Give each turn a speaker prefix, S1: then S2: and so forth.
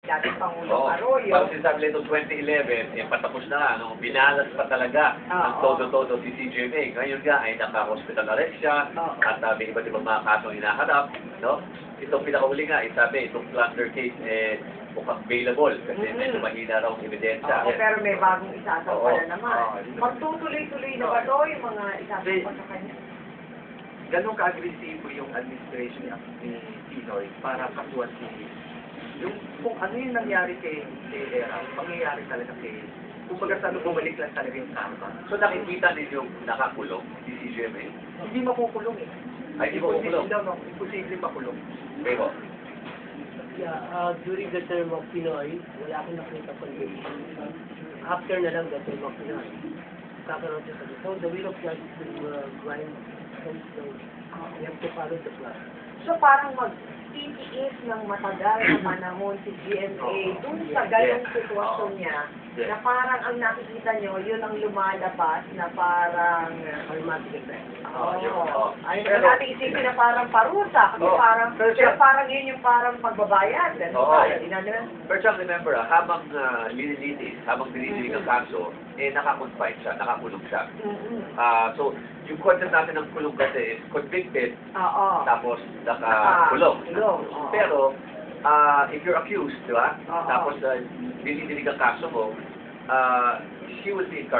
S1: dating Pangulong Arroyo.
S2: Parang sinasabi nito 2011, patapos na nga, no? Binalas pa talaga ng todo-todo si CGMA. Ngayon nga ay naka-hospital arrest siya at may iba't ibang mga kasong hinaharap. No? Itong pinakahuli nga, sabi, itong plunder case, mukhang available kasi medyo mahina raw ang ebidensya.
S1: Pero may bagong isasampa na naman. Magtutuloy-tuloy na ba ito yung mga isasampa sa kanya?
S3: Ganun ka-agresibo yung administration ni Pinoy para kasuhan yung kung ano yung nangyari kay Era, mangyayari talaga kay kumbaga sa bumalik lang talaga yung karma.
S2: So nakikita ninyo nakakulong si CGMA?
S3: Hindi makukulong eh.
S2: Ay, hindi makukulong?
S3: Imposible makulong.
S2: Pero,
S4: Yeah, during the term of Pinoy, wala akong nakita conviction. After na lang the term of Pinoy, kakaroon siya sabi. So the will of justice will grind some stones. You have to follow the plan.
S1: So parang magtitiis ng matagal na panahon si GMA dun sa ganong sitwasyon niya na parang ang nakikita nyo, yun ang lumalabas na parang
S4: Automatic effect.
S1: ayun naman natin isipin na parang parusa kasi parang yun yung parang pagbabayad.
S2: Pero Chuck, remember, habang linilitis, habang dinidinig ang kaso, naka-confine siya, nakakulong siya. So, yung concept natin ng kulong kasi is convicted, tapos nakakulong. Pero, if you're accused, di ba? Tapos dinidinig ang kaso mo, she will be incarcerated.